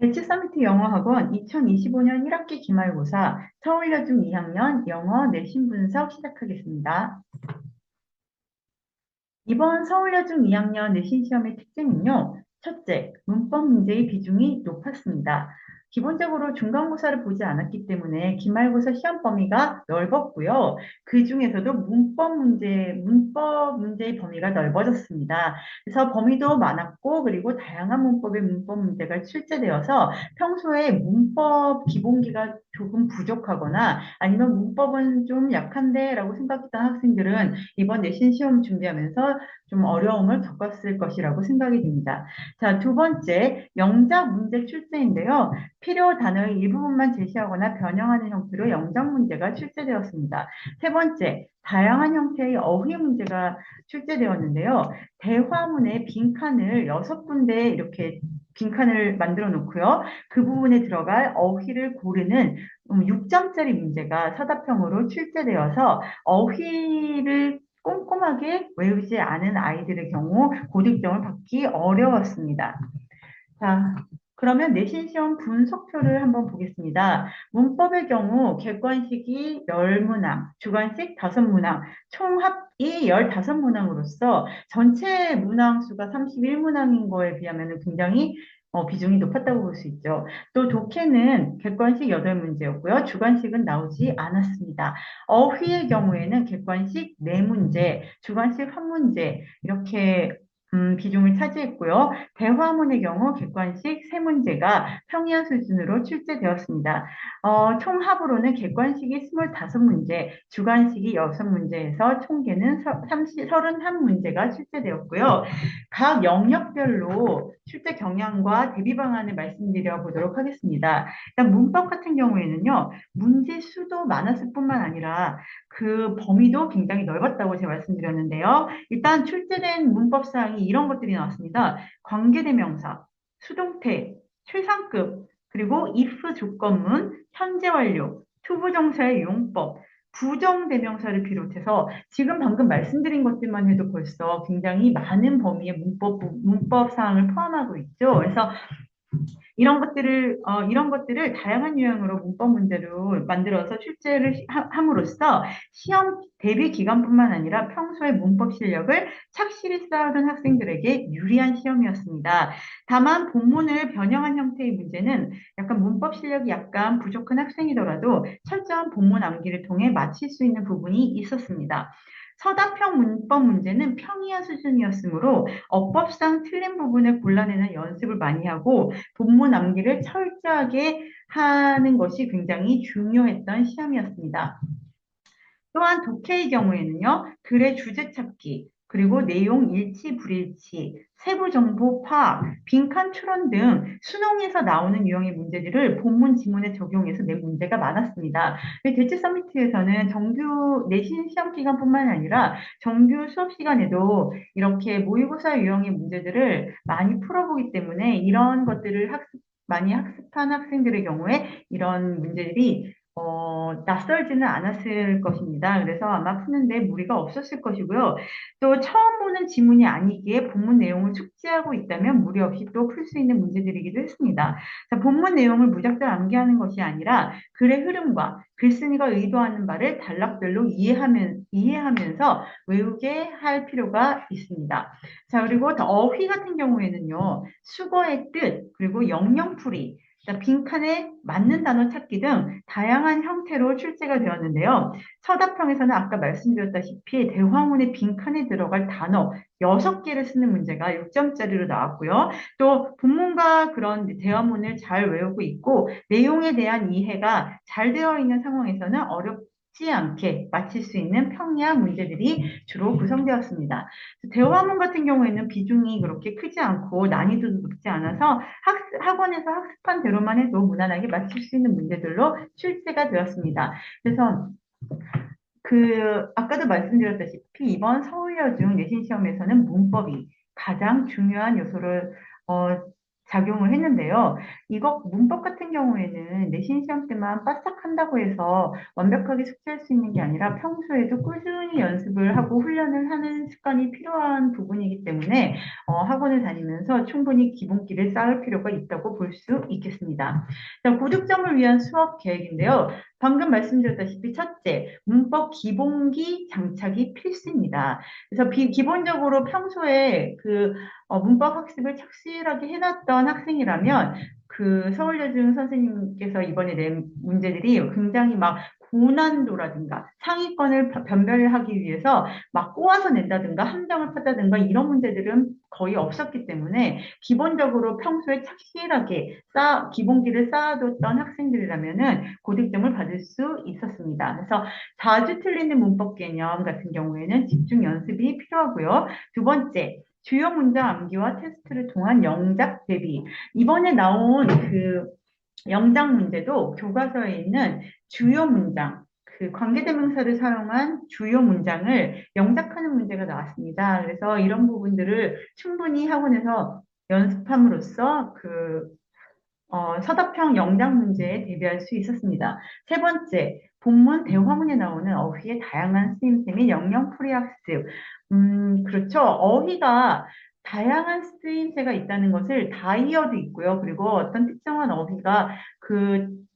배치 서미트 영어학원 2025년 1학기 기말고사 서울여중 2학년 영어 내신 분석 시작하겠습니다. 이번 서울여중 2학년 내신 시험의 특징은요. 첫째, 문법 문제의 비중이 높았습니다. 기본적으로 중간고사를 보지 않았기 때문에 기말고사 시험 범위가 넓었고요. 그 중에서도 문법 문제의 범위가 넓어졌습니다. 그래서 범위도 많았고, 그리고 다양한 문법의 문법 문제가 출제되어서 평소에 문법 기본기가 조금 부족하거나 아니면 문법은 좀 약한데 라고 생각했던 학생들은 이번 내신 시험 준비하면서 좀 어려움을 겪었을 것이라고 생각이 듭니다. 자, 두 번째, 영작 문제 출제인데요. 필요 단어의 일부분만 제시하거나 변형하는 형태로 영작 문제가 출제되었습니다. 세 번째, 다양한 형태의 어휘 문제가 출제되었는데요. 대화문의 빈칸을 6군데 이렇게 빈칸을 만들어 놓고요. 그 부분에 들어갈 어휘를 고르는 6점짜리 문제가 사다평으로 출제되어서 어휘를 꼼꼼하게 외우지 않은 아이들의 경우 고득점을 받기 어려웠습니다. 자, 그러면 내신 시험 분석표를 한번 보겠습니다. 문법의 경우 객관식이 10문항, 주관식 5문항, 총합이 15문항으로서 전체 문항 수가 31문항인 거에 비하면 굉장히 비중이 높았다고 볼 수 있죠. 또 독해는 객관식 8문제였고요. 주관식은 나오지 않았습니다. 어휘의 경우에는 객관식 4문제, 주관식 1문제 이렇게 비중을 차지했고요. 대화문의 경우 객관식 세문제가 평이한 수준으로 출제되었습니다. 총합으로는 객관식이 25문제, 주관식이 6문제에서 총계는 31문제가 출제되었고요. 각 영역별로 출제 경향과 대비 방안을 말씀드려 보도록 하겠습니다. 일단 문법 같은 경우에는요, 문제 수도 많았을 뿐만 아니라 그 범위도 굉장히 넓었다고 제가 말씀드렸는데요. 일단 출제된 문법 사항이 이런 것들이 나왔습니다. 관계대명사, 수동태, 최상급, 그리고 if 조건문, 현재 완료, 투부정사의 용법, 부정대명사를 비롯해서 지금 방금 말씀드린 것들만 해도 벌써 굉장히 많은 범위의 문법 사항을 포함하고 있죠. 그래서 이런 것들을 다양한 유형으로 문법 문제로 만들어서 출제를 함으로써 시험 대비 기간뿐만 아니라 평소에 문법 실력을 착실히 쌓아둔 학생들에게 유리한 시험이었습니다. 다만 본문을 변형한 형태의 문제는 약간 문법 실력이 약간 부족한 학생이더라도 철저한 본문 암기를 통해 맞힐 수 있는 부분이 있었습니다. 서답형 문법 문제는 평이한 수준이었으므로 어법상 틀린 부분을 골라내는 연습을 많이 하고 본문 암기를 철저하게 하는 것이 굉장히 중요했던 시험이었습니다. 또한 독해의 경우에는요, 글의 주제 찾기, 그리고 내용 일치, 불일치, 세부 정보 파악, 빈칸 추론 등 수능에서 나오는 유형의 문제들을 본문 지문에 적용해서 낸 문제가 많았습니다. 대체 서미트에서는 정규 내신 시험 기간뿐만 아니라 정규 수업 시간에도 이렇게 모의고사 유형의 문제들을 많이 풀어보기 때문에 이런 것들을 많이 학습한 학생들의 경우에 이런 문제들이 낯설지는 않았을 것입니다. 그래서 아마 푸는데 무리가 없었을 것이고요. 또 처음 보는 지문이 아니기에 본문 내용을 숙지하고 있다면 무리 없이 또 풀 수 있는 문제들이기도 했습니다. 자, 본문 내용을 무작정 암기하는 것이 아니라 글의 흐름과 글쓴이가 의도하는 바를 단락별로 이해하면서 외우게 할 필요가 있습니다. 자, 그리고 어휘 같은 경우에는요, 수거의 뜻, 그리고 영영풀이, 빈칸에 맞는 단어 찾기 등 다양한 형태로 출제가 되었는데요. 서답형에서는 아까 말씀드렸다시피 대화문의 빈칸에 들어갈 단어 6개를 쓰는 문제가 6점짜리로 나왔고요. 또 본문과 그런 대화문을 잘 외우고 있고 내용에 대한 이해가 잘 되어 있는 상황에서는 어렵지 않게 맞힐 수 있는 평이한 문제들이 주로 구성되었습니다. 대화문 같은 경우에는 비중이 그렇게 크지 않고 난이도도 높지 않아서 학원에서 학습한 대로만 해도 무난하게 맞출 수 있는 문제들로 출제가 되었습니다. 그래서 아까도 말씀드렸다시피 이번 서울여중 내신 시험에서는 문법이 가장 중요한 요소를 어, 작용을 했는데요. 이거 문법 같은 경우에는 내신 시험 때만 빠싹 한다고 해서 완벽하게 숙지할 수 있는 게 아니라 평소에도 꾸준히 연습을 하고 훈련을 하는 습관이 필요한 부분이기 때문에 학원을 다니면서 충분히 기본기를 쌓을 필요가 있다고 볼 수 있겠습니다. 자, 고득점을 위한 수업 계획인데요. 방금 말씀드렸다시피 첫째, 문법 기본기 장착이 필수입니다. 그래서 기본적으로 평소에 문법 학습을 착실하게 해놨던 학생이라면 그 서울여중 선생님께서 이번에 낸 문제들이 굉장히 막 고난도라든가 상위권을 변별하기 위해서 막 꼬아서 낸다든가 함정을 팠다든가 이런 문제들은 거의 없었기 때문에 기본적으로 평소에 착실하게 기본기를 쌓아뒀던 학생들이라면은 고득점을 받을 수 있었습니다. 그래서 자주 틀리는 문법 개념 같은 경우에는 집중 연습이 필요하고요. 두 번째, 주요 문장 암기와 테스트를 통한 영작 대비. 이번에 나온 그 영작 문제도 교과서에 있는 주요 문장, 그 관계대명사를 사용한 주요 문장을 영작하는 문제가 나왔습니다. 그래서 이런 부분들을 충분히 학원에서 연습함으로써 서답형 영작 문제에 대비할 수 있었습니다. 세 번째, 본문 대화문에 나오는 어휘의 다양한 쓰임새 및 영영풀이 학습. 그렇죠. 어휘가 다양한 쓰임새가 있다는 것을 다이어도 있고요. 그리고 어떤 특정한 어휘가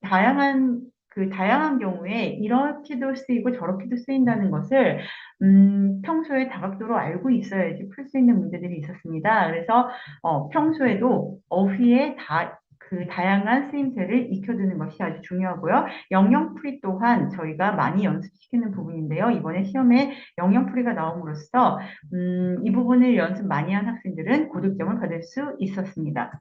다양한 경우에 이렇게도 쓰이고 저렇게도 쓰인다는 것을 평소에 다각도로 알고 있어야지 풀 수 있는 문제들이 있었습니다. 그래서 평소에도 어휘의 다양한 쓰임새를 익혀두는 것이 아주 중요하고요. 영영풀이 또한 저희가 많이 연습시키는 부분인데요. 이번에 시험에 영영풀이가 나옴으로써 이 부분을 연습 많이 한 학생들은 고득점을 받을 수 있었습니다.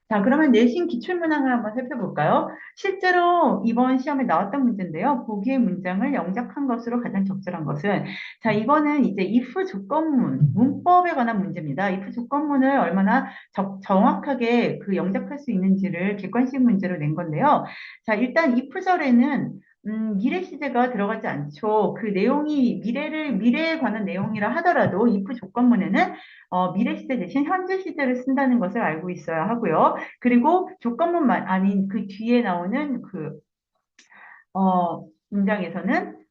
자, 그러면 내신 기출문항을 한번 살펴볼까요? 실제로 이번 시험에 나왔던 문제인데요. 보기의 문장을 영작한 것으로 가장 적절한 것은, 자, 이거는 이제 if 조건문, 문법에 관한 문제입니다. if 조건문을 얼마나 정확하게 영작할 수 있는지를 객관식 문제로 낸 건데요. 자, 일단 if절에는 미래 시제가 들어가지 않죠. 그 내용이 미래에 관한 내용이라 하더라도 if 조건문에는 미래 시제 대신 현재 시제를 쓴다는 것을 알고 있어야 하고요. 그리고 조건문만 아닌 그 뒤에 나오는 문장에서는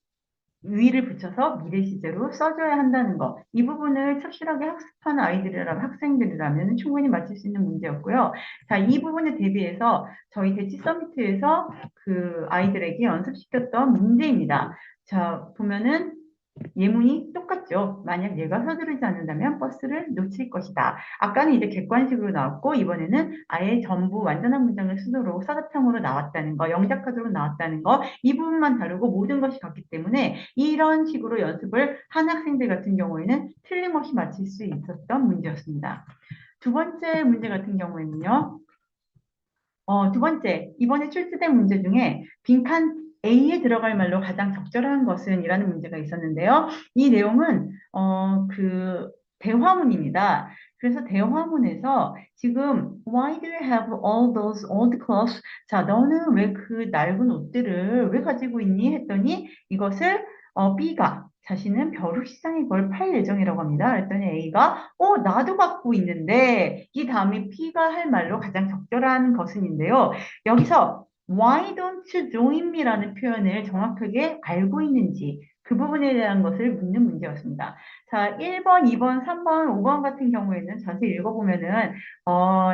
위를 붙여서 미래 시제로 써줘야 한다는 거. 이 부분을 착실하게 학습하는 학생들이라면 충분히 맞출 수 있는 문제였고요. 자, 이 부분에 대비해서 저희 대치 서미트에서 그 아이들에게 연습시켰던 문제입니다. 자, 보면은 예문이 똑같죠. 만약 얘가 서두르지 않는다면 버스를 놓칠 것이다. 아까는 이제 객관식으로 나왔고 이번에는 아예 전부 완전한 문장을 쓰도록 사사평으로 나왔다는 거, 영작하도록 나왔다는 거, 이 부분만 다르고 모든 것이 같기 때문에 이런 식으로 연습을 한 학생들 같은 경우에는 틀림없이 맞힐 수 있었던 문제였습니다. 두 번째 문제 같은 경우에는요. 두 번째, 이번에 출제된 문제 중에 빈칸 A에 들어갈 말로 가장 적절한 것은 이라는 문제가 있었는데요. 이 내용은, 대화문입니다. 그래서 대화문에서 지금 Why do you have all those old clothes? 자, 너는 왜 그 낡은 옷들을 왜 가지고 있니? 했더니 이것을 B가 자신은 벼룩시장에 그걸 팔 예정이라고 합니다. 그랬더니 A가 나도 갖고 있는데 이 다음에 B가 할 말로 가장 적절한 것은인데요. 여기서 Why don't you join me라는 표현을 정확하게 알고 있는지 그 부분에 대한 것을 묻는 문제였습니다. 자, 1번, 2번, 3번, 5번 같은 경우에는 자세히 읽어보면은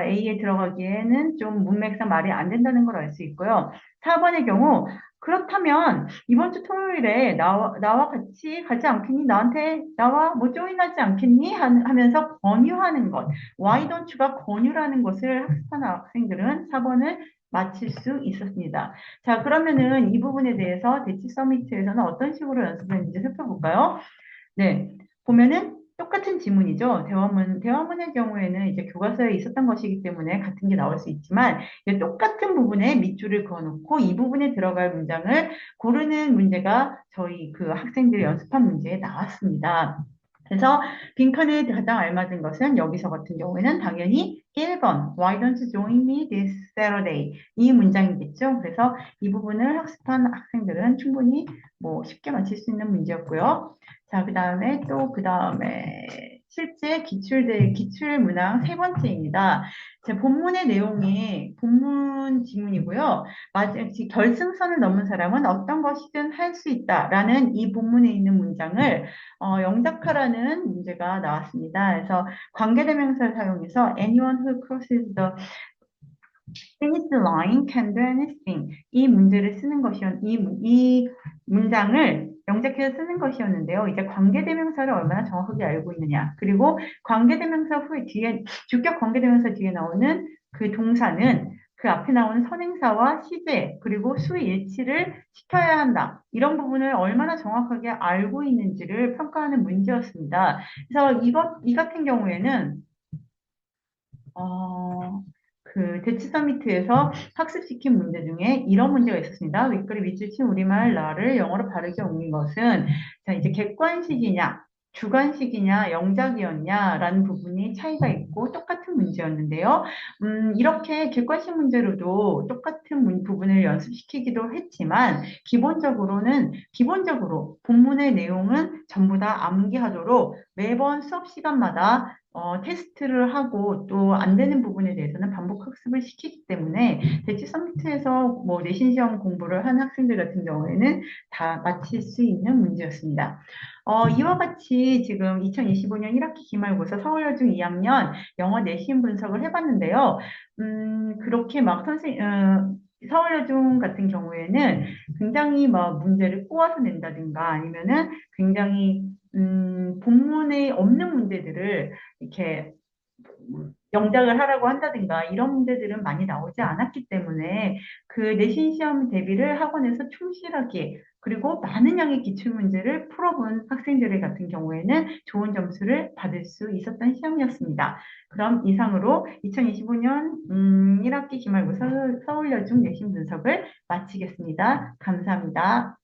A에 들어가기에는 좀 문맥상 말이 안 된다는 걸 알 수 있고요. 4번의 경우 그렇다면 이번 주 토요일에 나와 같이 가지 않겠니? 나한테 나와 뭐 조인하지 않겠니? 하면서 권유하는 것. Why don't you가 권유라는 것을 학습하는 학생들은 4번을 마칠 수 있었습니다. 자, 그러면은 이 부분에 대해서 대치 서미트에서는 어떤 식으로 연습했는지 살펴볼까요? 네, 보면은 똑같은 지문이죠. 대화문의 경우에는 이제 교과서에 있었던 것이기 때문에 같은 게 나올 수 있지만 이제 똑같은 부분에 밑줄을 그어놓고 이 부분에 들어갈 문장을 고르는 문제가 저희 그 학생들이 연습한 문제에 나왔습니다. 그래서 빈칸에 가장 알맞은 것은 여기서 같은 경우에는 당연히 1번 Why don't you join me this Saturday? 이 문장이겠죠. 그래서 이 부분을 학습한 학생들은 충분히 뭐 쉽게 맞힐 수 있는 문제였고요. 자, 그 다음에 실제 기출 문항 세 번째입니다. 제 본문의 내용이 본문 지문이고요. 결승선을 넘은 사람은 어떤 것이든 할 수 있다라는 이 본문에 있는 문장을 영작하라는 문제가 나왔습니다. 그래서 관계대명사를 사용해서 anyone who crosses the finish line can do anything. 이 문제를 쓰는 이 문장을 영작해서 쓰는 것이었는데요. 이제 관계대명사를 얼마나 정확하게 알고 있느냐. 그리고 관계대명사 후에 뒤에, 주격 관계대명사 뒤에 나오는 그 동사는 그 앞에 나오는 선행사와 시제, 그리고 수의 일치를 시켜야 한다. 이런 부분을 얼마나 정확하게 알고 있는지를 평가하는 문제였습니다. 그래서 이 같은 경우에는 어, 그 대치 서미트에서 학습시킨 문제 중에 이런 문제가 있었습니다. 윗글에 밑줄 친 우리말 나를 영어로 바르게 옮긴 것은 자 이제 객관식이냐 주관식이냐 영작이었냐라는 부분이 차이가 있고 똑같은 문제였는데요. 이렇게 객관식 문제로도 똑같은 부분을 연습시키기도 했지만 기본적으로 본문의 내용은 전부 다 암기하도록 매번 수업 시간마다 테스트를 하고 또 안 되는 부분에 대해서는 반복 학습을 시키기 때문에 대치 서미트에서 뭐 내신 시험 공부를 한 학생들 같은 경우에는 다 마칠 수 있는 문제였습니다. 이와 같이 지금 2025년 1학기 기말고사 서울여중 2학년 영어 내신 분석을 해봤는데요. 그렇게 막 서울여중 같은 경우에는 굉장히 막 문제를 꼬아서 낸다든가 아니면은 굉장히 본문에 없는 문제들을 이렇게 영작을 하라고 한다든가 이런 문제들은 많이 나오지 않았기 때문에 그 내신 시험 대비를 학원에서 충실하게 그리고 많은 양의 기출 문제를 풀어본 학생들 같은 경우에는 좋은 점수를 받을 수 있었던 시험이었습니다. 그럼 이상으로 2025년 1학기 기말고사 서울여중 내신 분석을 마치겠습니다. 감사합니다.